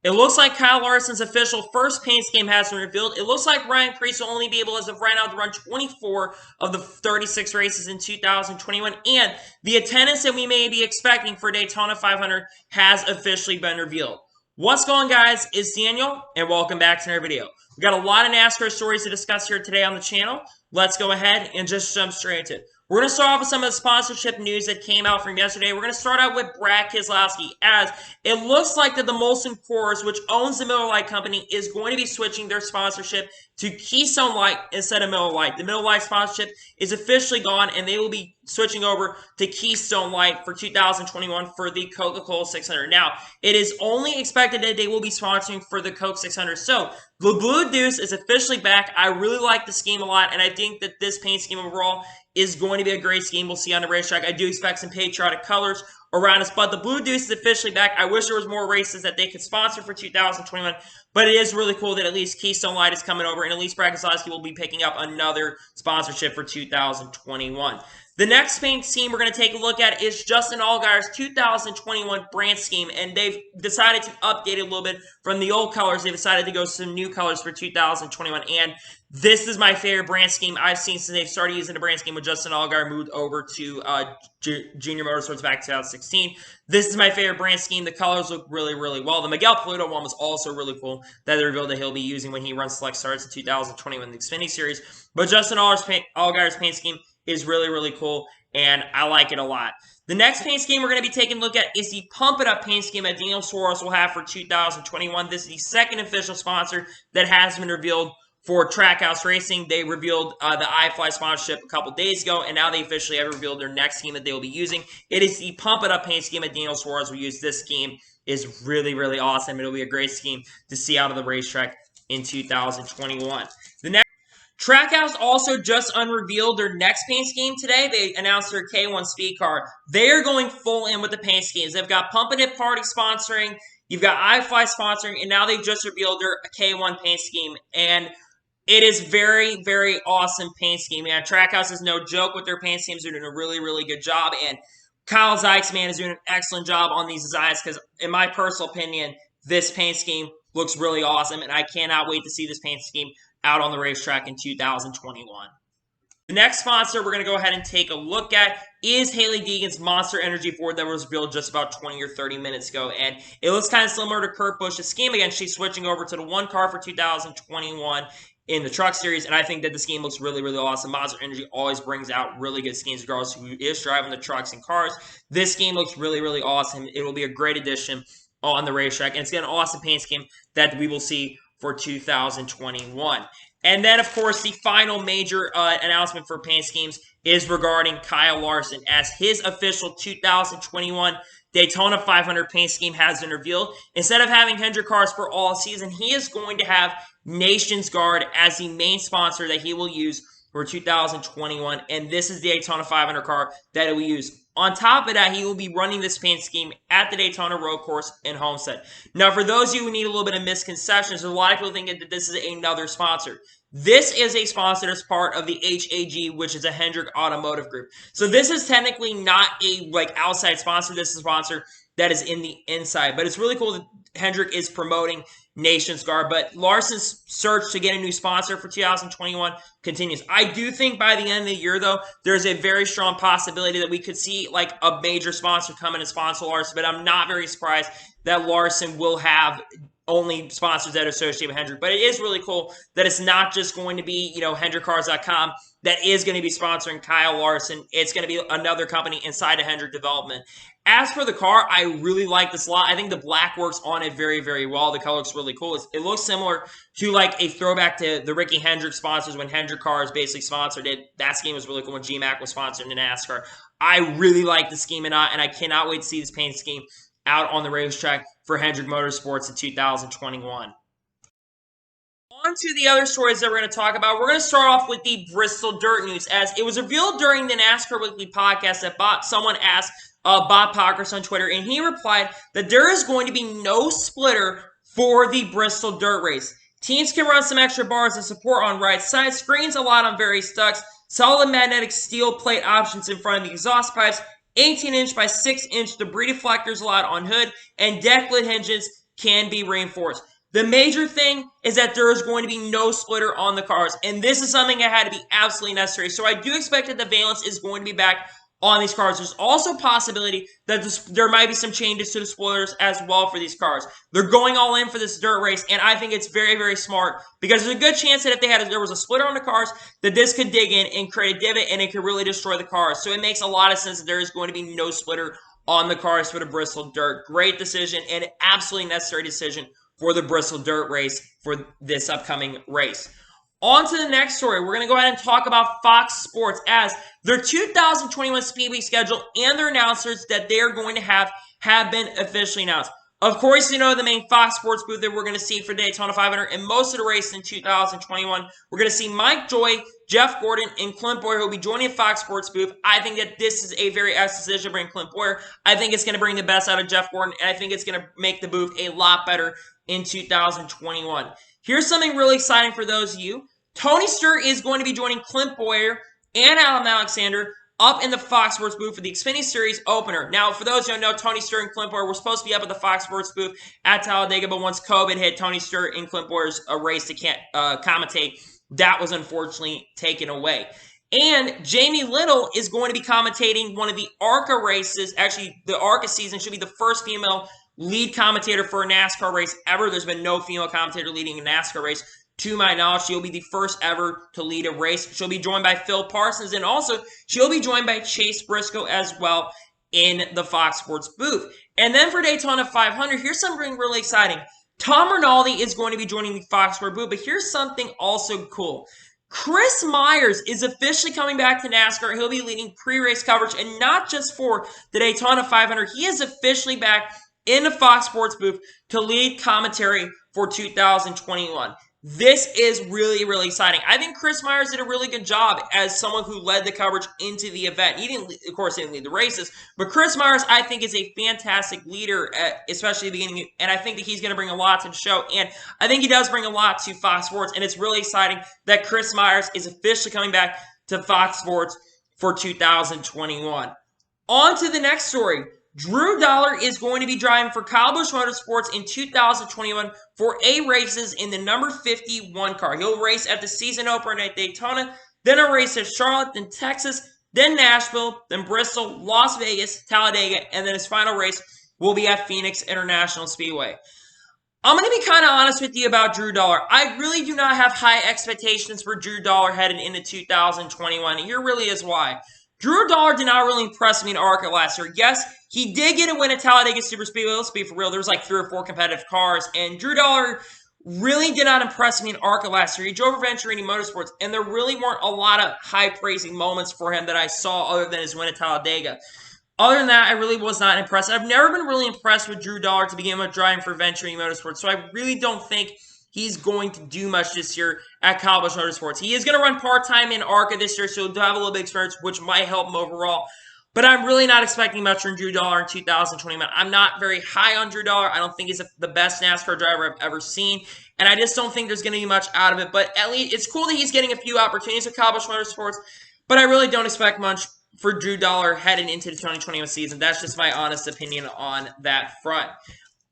It looks like Kyle Larson's official first paint scheme has been revealed. It looks like Ryan Preece will only be able, as of right now, to run 24 of the 36 races in 2021. And the attendance that we may be expecting for Daytona 500 has officially been revealed. What's going on, guys? It's Daniel, and welcome back to another video. We got a lot of NASCAR stories to discuss here today on the channel. Let's go ahead and just jump straight into it. We're going to start off with some of the sponsorship news that came out from yesterday. We're going to start out with Brad Keselowski, as it looks like that the Molson Coors, which owns the Miller Lite company, is going to be switching their sponsorship to Keystone Light instead of Miller Lite. The Miller Lite sponsorship is officially gone, and they will be switching over to Keystone Light for 2021 for the Coca-Cola 600. Now, it is only expected that they will be sponsoring for the Coke 600. So, the Blue Deuce is officially back. I really like the scheme a lot, and I think that this paint scheme overall is going to be a great scheme. We'll see on the racetrack. I do expect some patriotic colors around us, but the Blue Deuce is officially back. I wish there was more races that they could sponsor for 2021, but it is really cool that at least Keystone Light is coming over, and at least Brad Keselowski will be picking up another sponsorship for 2021. The next paint scheme we're going to take a look at is Justin Allgaier's 2021 brand scheme, and they've decided to update it a little bit from the old colors. They've decided to go some new colors for 2021, and this is my favorite brand scheme I've seen since they've started using the brand scheme when Justin Allgaier moved over to Junior Motorsports back in 2016. This is my favorite brand scheme. The colors look really, really well. The Miguel Paludo one was also really cool that they revealed that he'll be using when he runs select starts in 2021 in the Xfinity Series. But Justin Allgaier's paint scheme is really, really cool, and I like it a lot. The next paint scheme we're going to be taking a look at is the Pump It Up paint scheme that Daniel Suarez will have for 2021. This is the second official sponsor that has been revealed for Trackhouse Racing. They revealed the iFly sponsorship a couple days ago, and now they officially have revealed their next scheme that they will be using. It is the Pump It Up paint scheme that Daniel Suarez will use. This scheme is really, really awesome. It'll be a great scheme to see out of the racetrack in 2021. The next Trackhouse also just unrevealed their next paint scheme today. They announced their K1 Speed Car. They are going full in with the paint schemes. They've got Pumpin' It Party sponsoring, you've got iFly sponsoring, and now they've just revealed their K1 paint scheme. And it is very, very awesome paint scheme. Man, Trackhouse is no joke with their paint schemes. They're doing a really, really good job. And Kyle Zykes, man, is doing an excellent job on these designs because, in my personal opinion, this paint scheme looks really awesome. And I cannot wait to see this paint scheme out on the racetrack in 2021. The next sponsor we're going to go ahead and take a look at is Hailie Deegan's Monster Energy Ford that was revealed just about 20 or 30 minutes ago. And it looks kind of similar to Kurt Busch's scheme. Again, she's switching over to the one car for 2021 in the Truck Series, and I think that the scheme looks really, really awesome. Monster Energy always brings out really good schemes regardless of who is driving the trucks and cars. This scheme looks really, really awesome. It will be a great addition on the racetrack, and it's got an awesome paint scheme that we will see for 2021. And then, of course, the final major announcement for paint schemes is regarding Kyle Larson, as his official 2021 Daytona 500 paint scheme has been revealed. Instead of having Hendrick cars for all season, he is going to have Nations Guard as the main sponsor that he will use for 2021. And this is the Daytona 500 car that he will use. On top of that, he will be running this paint scheme at the Daytona Road Course in Homestead. Now, for those of you who need a little bit of misconceptions, a lot of people think that this is another sponsor. This is a sponsor that's part of the HAG, which is a Hendrick Automotive Group. So this is technically not a outside sponsor. This is a sponsor that is in the inside. But it's really cool that Hendrick is promoting Nations Guard. But Larson's search to get a new sponsor for 2021 continues. I do think by the end of the year, though, there's a very strong possibility that we could see like a major sponsor come in and sponsor Larson. But I'm not very surprised that Larson will have only sponsors that are associated with Hendrick. But it is really cool that it's not just going to be, HendrickCars.com that is going to be sponsoring Kyle Larson. It's going to be another company inside of Hendrick Development. As for the car, I really like this a lot. I think the black works on it very, very well. The color looks really cool. It looks similar to like a throwback to the Ricky Hendrick sponsors when Hendrick Cars basically sponsored it. That scheme was really cool when GMAC was sponsored in NASCAR. I really like the scheme and I cannot wait to see this paint scheme out on the racetrack for Hendrick Motorsports in 2021. On to the other stories that we're going to talk about. We're going to start off with the Bristol Dirt news, as it was revealed during the NASCAR Weekly podcast that someone asked Bob Pockrass on Twitter, and he replied that there is going to be no splitter for the Bristol Dirt race. Teams can run some extra bars of support on right side, screens a lot on various ducts, solid magnetic steel plate options in front of the exhaust pipes, 18-inch by 6-inch debris deflectors allowed on hood, and deck lid hinges can be reinforced. The major thing is that there is going to be no splitter on the cars, and this is something that had to be absolutely necessary. So I do expect that the valence is going to be back on these cars. There's also a possibility that there might be some changes to the spoilers as well for these cars. They're going all in for this dirt race, and I think it's very, very smart because there's a good chance that if there was a splitter on the cars, that this could dig in and create a divot, and it could really destroy the cars. So it makes a lot of sense that there is going to be no splitter on the cars for the Bristol Dirt. Great decision and absolutely necessary decision for the Bristol Dirt race for this upcoming race. On to the next story. We're going to go ahead and talk about Fox Sports as their 2021 Speedway schedule and their announcers that they are going to have been officially announced. Of course, you know the main Fox Sports booth that we're going to see for Daytona 500 and most of the race in 2021. We're going to see Mike Joy, Jeff Gordon, and Clint Bowyer who will be joining the Fox Sports booth. I think that this is a very apt decision to bring Clint Bowyer. I think it's going to bring the best out of Jeff Gordon, and I think it's going to make the booth a lot better in 2021. Here's something really exciting for those of you. Tony Stewart is going to be joining Clint Bowyer and Alan Alexander up in the Fox Sports booth for the Xfinity Series opener. Now, for those who don't know, Tony Stewart and Clint Bowyer were supposed to be up at the Fox Sports booth at Talladega, but once COVID hit, Tony Stewart and Clint Bowyer's race to commentate, that was unfortunately taken away. And Jamie Little is going to be commentating one of the ARCA races. Actually, the ARCA season should be the first female lead commentator for a NASCAR race ever. There's been no female commentator leading a NASCAR race. To my knowledge, she'll be the first ever to lead a race. She'll be joined by Phil Parsons, and also she'll be joined by Chase Briscoe as well in the Fox Sports booth. And then for Daytona 500, here's something really exciting. Tom Rinaldi is going to be joining the Fox Sports booth, but here's something also cool. Chris Myers is officially coming back to NASCAR. He'll be leading pre-race coverage, and not just for the Daytona 500. He is officially back in the Fox Sports booth to lead commentary for 2021. This is really, really exciting. I think Chris Myers did a really good job as someone who led the coverage into the event. He didn't, of course, didn't lead the races, but Chris Myers, I think, is a fantastic leader, especially at the beginning, and I think that he's going to bring a lot to the show, and I think he does bring a lot to Fox Sports, and it's really exciting that Chris Myers is officially coming back to Fox Sports for 2021. On to the next story. Drew Dollar is going to be driving for Kyle Busch Motorsports in 2021 for 8 races in the number 51 car. He'll race at the season opener at Daytona, then a race at Charlotte, then Texas, then Nashville, then Bristol, Las Vegas, Talladega, and then his final race will be at Phoenix International Speedway. I'm going to be kind of honest with you about Drew Dollar. I really do not have high expectations for Drew Dollar headed into 2021. Here really is why. Drew Dollar did not really impress me in ARCA last year. Yes, he did get a win at Talladega Super Speedway. Let's be for real. There was like 3 or 4 competitive cars. And Drew Dollar really did not impress me in ARCA last year. He drove for Venturini Motorsports. And there really weren't a lot of high-praising moments for him that I saw other than his win at Talladega. Other than that, I really was not impressed. I've never been really impressed with Drew Dollar to begin with driving for Venturini Motorsports. So I really don't think he's going to do much this year at Kyle Busch Motorsports. He is going to run part-time in ARCA this year, so he'll have a little bit of experience, which might help him overall. But I'm really not expecting much from Drew Dollar in 2021. I'm not very high on Drew Dollar. I don't think he's the best NASCAR driver I've ever seen. And I just don't think there's going to be much out of it. But at least it's cool that he's getting a few opportunities at Kyle Busch Motorsports. But I really don't expect much for Drew Dollar heading into the 2021 season. That's just my honest opinion on that front.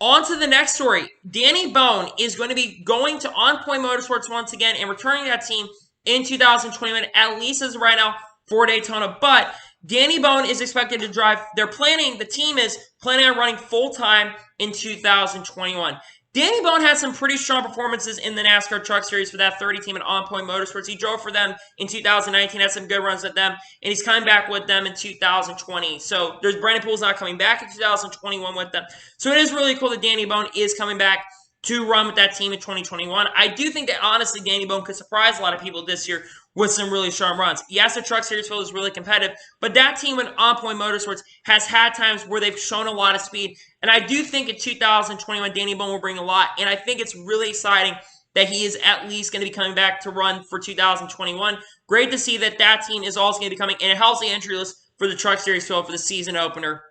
On to the next story. Danny Bone is going to be going to On Point Motorsports once again and returning to that team in 2021, at least as of right now, for Daytona. But Danny Bone is expected to drive. The team is planning on running full-time in 2021. Danny Bone had some pretty strong performances in the NASCAR Truck Series for that 30 team at On Point Motorsports. He drove for them in 2019, had some good runs at them, and he's coming back with them in 2020. So Brandon Poole's not coming back in 2021 with them. So it is really cool that Danny Bone is coming back to run with that team in 2021. I do think that, honestly, Danny Bone could surprise a lot of people this year with some really strong runs. Yes, the Truck Series field is really competitive, but that team in On Point Motorsports has had times where they've shown a lot of speed, and I do think in 2021, Danny Bone will bring a lot, and I think it's really exciting that he is at least going to be coming back to run for 2021. Great to see that that team is also going to be coming, and it helps the entry list for the Truck Series field for the season opener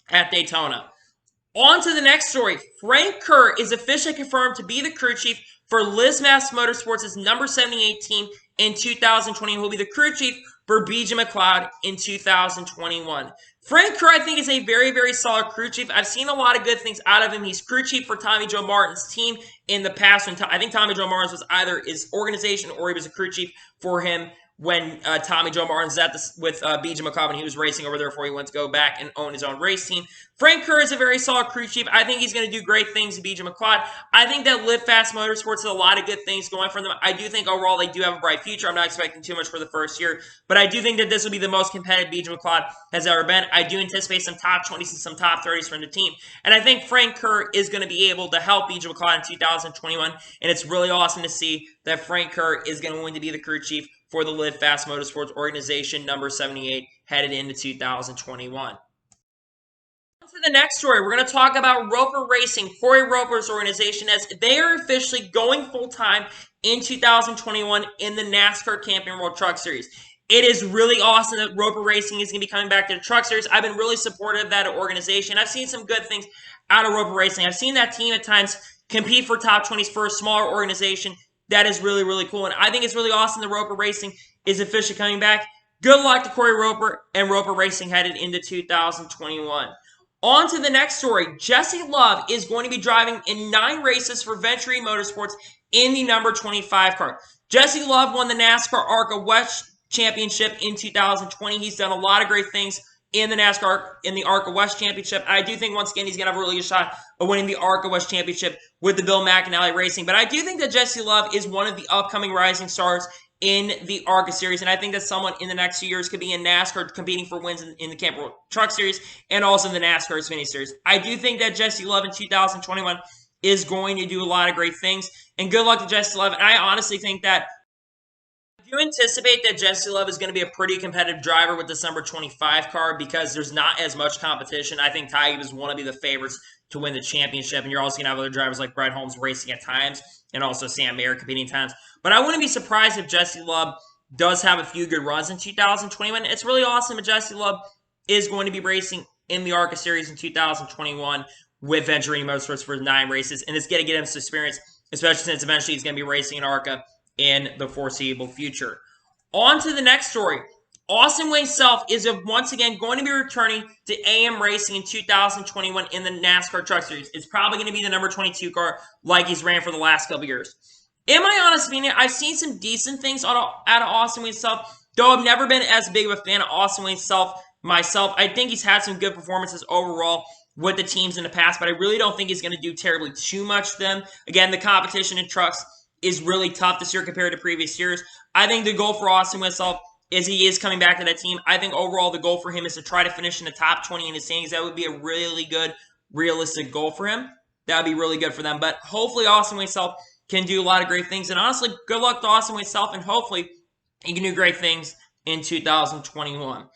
at Daytona. On to the next story. Frank Kerr is officially confirmed to be the crew chief for Liz Mass Motorsports' number 78 team in 2020. He will be the crew chief for BJ McLeod in 2021. Frank Kerr, I think, is a very, very solid crew chief. I've seen a lot of good things out of him. He's crew chief for Tommy Joe Martin's team in the past. When I think Tommy Joe Martin's was either his organization or he was a crew chief for him when Tommy Joe Martin's at this with BJ McCobb, he was racing over there before he went to go back and own his own race team. Frank Kerr is a very solid crew chief. I think he's going to do great things to BJ McCloud. I think that Live Fast Motorsports has a lot of good things going for them. I do think overall they do have a bright future. I'm not expecting too much for the first year, but I do think that this will be the most competitive BJ McCloud has ever been. I do anticipate some top 20s and some top 30s from the team. And I think Frank Kerr is going to be able to help BJ McCloud in 2021. And it's really awesome to see that Frank Kerr is going to be the crew chief for the Live Fast Motorsports organization, number 78, headed into 2021. On to the next story, we're going to talk about Rover Racing, Corey Rover's organization, as they are officially going full-time in 2021 in the NASCAR Camping World Truck Series. It is really awesome that Rover Racing is going to be coming back to the Truck Series. I've been really supportive of that organization. I've seen some good things out of Rover Racing. I've seen that team at times compete for top 20s for a smaller organization. That is really, really cool. And I think it's really awesome that Rover Racing is officially coming back. Good luck to Corey Roper and Rover Racing headed into 2021. On to the next story. Jesse Love is going to be driving in 9 races for Venturi Motorsports in the number 25 car. Jesse Love won the NASCAR ARCA West Championship in 2020. He's done a lot of great things in the NASCAR, in the ARCA West Championship. I do think, once again, he's going to have a really good shot of winning the ARCA West Championship with the Bill McAnally Racing. But I do think that Jesse Love is one of the upcoming rising stars in the ARCA Series, and I think that someone in the next few years could be in NASCAR competing for wins in the Camping World Truck Series and also in the NASCAR Xfinity Series. I do think that Jesse Love in 2021 is going to do a lot of great things, and good luck to Jesse Love. And I honestly think that I do anticipate that Jesse Love is going to be a pretty competitive driver with this number 25 car because there's not as much competition. I think Ty Gibbs want to be the favorites to win the championship, and you're also going to have other drivers like Brett Holmes racing at times and also Sam Mayer competing at times. But I wouldn't be surprised if Jesse Love does have a few good runs in 2021. It's really awesome that Jesse Love is going to be racing in the ARCA Series in 2021 with Venturi Motorsports for 9 races, and it's going to get him some experience, especially since eventually he's going to be racing in ARCA in the foreseeable future. On to the next story. Austin Wayne Self is once again going to be returning to AM Racing in 2021 in the NASCAR Truck Series. It's probably going to be the number 22 car like he's ran for the last couple years. In my honest opinion, I've seen some decent things out of Austin Wayne Self, though I've never been as big of a fan of Austin Wayne Self myself. I think he's had some good performances overall with the teams in the past, but I really don't think he's going to do terribly too much to them. Again, the competition in trucks is really tough this year compared to previous years. I think the goal for Austin Wayne Self is he is coming back to that team. I think overall the goal for him is to try to finish in the top 20 in his standings. That would be a really good, realistic goal for him. That would be really good for them. But hopefully Austin Wayne Self can do a lot of great things. And honestly, good luck to Austin Wayne Self, and hopefully he can do great things in 2021.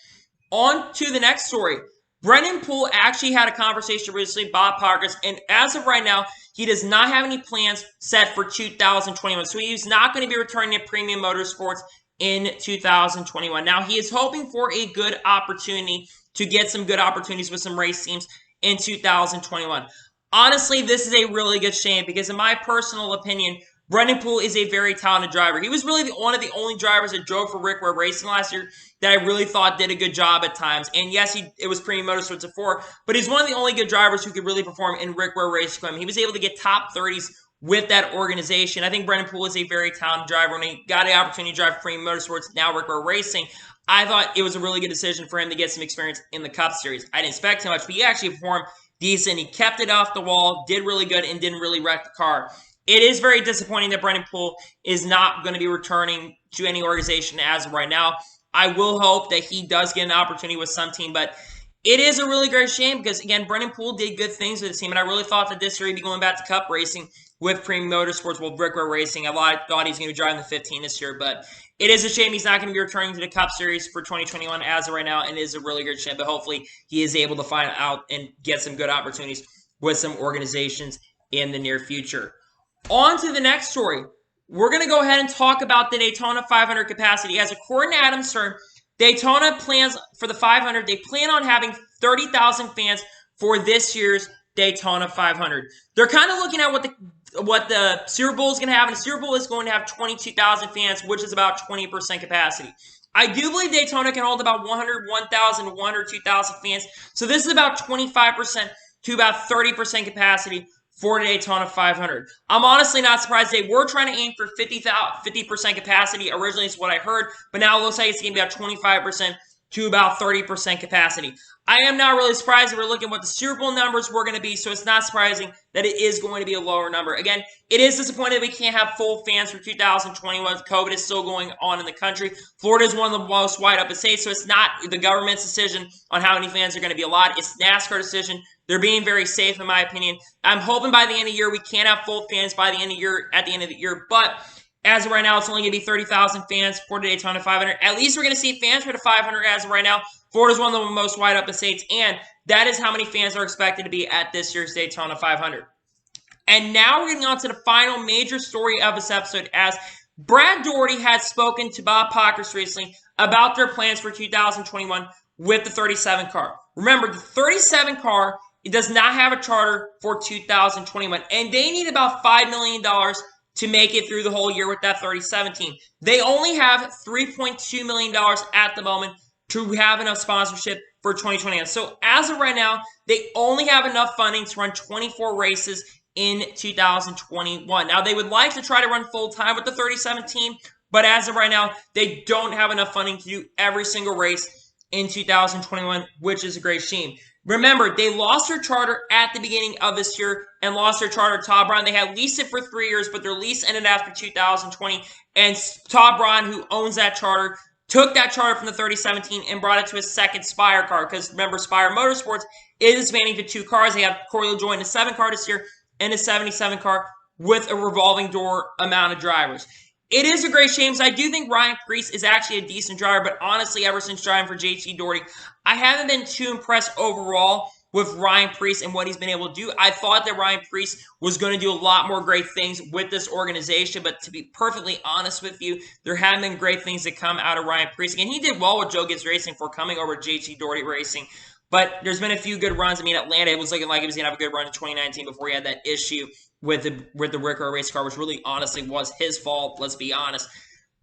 On to the next story. Brennan Poole actually had a conversation recently with Bob Pockrass, and as of right now, he does not have any plans set for 2021. So he's not going to be returning to Premium Motorsports in 2021. Now, he is hoping for a good opportunity to get some good opportunities with some race teams in 2021. Honestly, this is a really good shame because in my personal opinion, Brennan Poole is a very talented driver. He was really one of the only drivers that drove for Rover Racing last year that I really thought did a good job at times. And yes, it was Premium Motorsports before, but he's one of the only good drivers who could really perform in Rover Racing. He was able to get top 30s with that organization. I think Brennan Poole is a very talented driver. When he got the opportunity to drive for Premium Motorsports, now Rover Racing, I thought it was a really good decision for him to get some experience in the Cup Series. I didn't expect too much, but he actually performed decent. He kept it off the wall, did really good, and didn't really wreck the car. It is very disappointing that Brennan Poole is not going to be returning to any organization as of right now. I will hope that he does get an opportunity with some team, but it is a really great shame because, again, Brennan Poole did good things with the team, and I really thought that this year he'd be going back to Cup Racing with Premium Motorsports, with Rover Racing. I thought he was going to be driving the 15 this year, but it is a shame he's not going to be returning to the Cup Series for 2021 as of right now, and it is a really good shame, but hopefully he is able to find out and get some good opportunities with some organizations in the near future. On to the next story. We're going to go ahead and talk about the Daytona 500 capacity. As according to Adam Stern, Daytona plans for the 500, they plan on having 30,000 fans for this year's Daytona 500. They're kind of looking at what the Super Bowl is going to have, and the Super Bowl is going to have 22,000 fans, which is about 20% capacity. I do believe Daytona can hold about 1,000 to 2,000 fans. So this is about 25% to about 30% capacity for the Daytona 500. I'm honestly not surprised. They were trying to aim for 50% capacity. Originally is what I heard, but now it looks like it's going to be about 25% to about 30% capacity. I am not really surprised. We're looking at what the Super Bowl numbers were going to be, so it's not surprising that it is going to be a lower number. Again, it is disappointing that we can't have full fans for 2021. COVID is still going on in the country. Florida is one of the most wide open states, so it's not the government's decision on how many fans are going to be allowed. It's NASCAR decision. They're being very safe, in my opinion. I'm hoping by the end of the year we can have full fans by the end of the year, at the end of the year, but as of right now, it's only going to be 30,000 fans for the Daytona 500. At least we're going to see fans for the 500 as of right now. Florida is one of the most wide open states, and that is how many fans are expected to be at this year's Daytona 500. And now we're getting on to the final major story of this episode, as Brad Daugherty had spoken to Bob Pockrass recently about their plans for 2021 with the 37 car. Remember, the 37 car, it does not have a charter for 2021, and they need about $5 million to make it through the whole year with that 37 team. They only have $3.2 million at the moment to have enough sponsorship for 2021. So as of right now, they only have enough funding to run 24 races in 2021. Now, they would like to try to run full-time with the 37 team, but as of right now, they don't have enough funding to do every single race in 2021, which is a great shame. Remember, they lost their charter at the beginning of this year and lost their charter to Todd Brown. They had leased it for 3 years, but their lease ended after 2020. And Todd Brown, who owns that charter, took that charter from the 3017 and brought it to his second Spire car. Because remember, Spire Motorsports is expanding to 2 cars. They have Corey LaJoie in the 7 car this year and a 77 car with a revolving door amount of drivers. It is a great shame. So I do think Ryan Preece is actually a decent driver, but honestly, ever since driving for JTG Daugherty, I haven't been too impressed overall with Ryan Preece and what he's been able to do. I thought that Ryan Preece was going to do a lot more great things with this organization, but to be perfectly honest with you, there haven't been great things that come out of Ryan Preece. And he did well with Joe Gibbs Racing for coming over to JTG Daugherty Racing, but there's been a few good runs. I mean, Atlanta, it was looking like he was going to have a good run in 2019 before he had that issue with the Rick Rowe race car, which really honestly was his fault, let's be honest.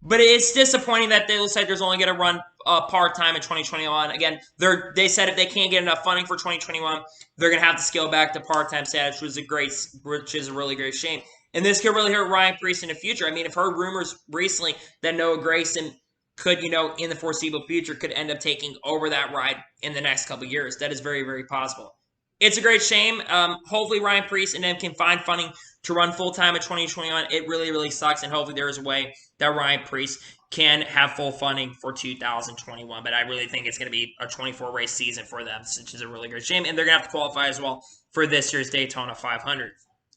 But it's disappointing that they looks like there's only going to run part-time in 2021. Again, they said if they can't get enough funding for 2021, they're going to have to scale back to part-time status, which is a really great shame. And this could really hurt Ryan Preece in the future. I mean, I've heard rumors recently that Noah Gragson could, in the foreseeable future, could end up taking over that ride in the next couple of years. That is very, very possible. It's a great shame. Hopefully Ryan Preece and them can find funding to run full-time in 2021. It really, really sucks, and hopefully there is a way that Ryan Preece can have full funding for 2021. But I really think it's going to be a 24-race season for them, which is a really great shame. And they're going to have to qualify as well for this year's Daytona 500.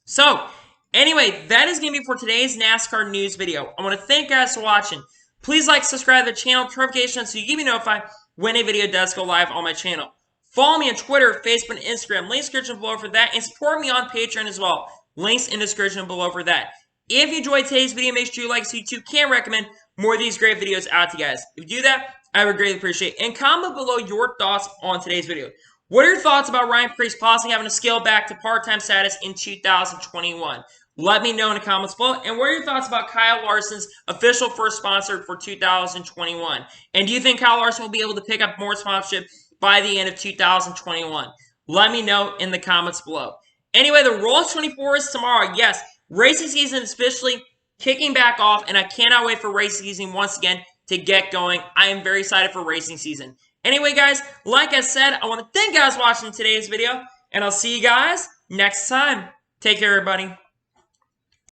So, anyway, that is going to be for today's NASCAR news video. I want to thank you guys for watching. Please like, subscribe to the channel, turn notifications so you can be notified when a video does go live on my channel. Follow me on Twitter, Facebook, and Instagram. Links in the description below for that. And support me on Patreon as well. Links in the description below for that. If you enjoyed today's video, make sure you like so YouTube can recommend more of these great videos out to you guys. If you do that, I would greatly appreciate it. And comment below your thoughts on today's video. What are your thoughts about Ryan Preece possibly having to scale back to part-time status in 2021? Let me know in the comments below. And what are your thoughts about Kyle Larson's official first sponsor for 2021? And do you think Kyle Larson will be able to pick up more sponsorship by the end of 2021? Let me know in the comments below. Anyway, the Roll 24 is tomorrow. Yes, racing season is officially kicking back off, and I cannot wait for racing season once again to get going. I am very excited for racing season. Anyway, guys, like I said, I want to thank you guys for watching today's video, and I'll see you guys next time. Take care, everybody.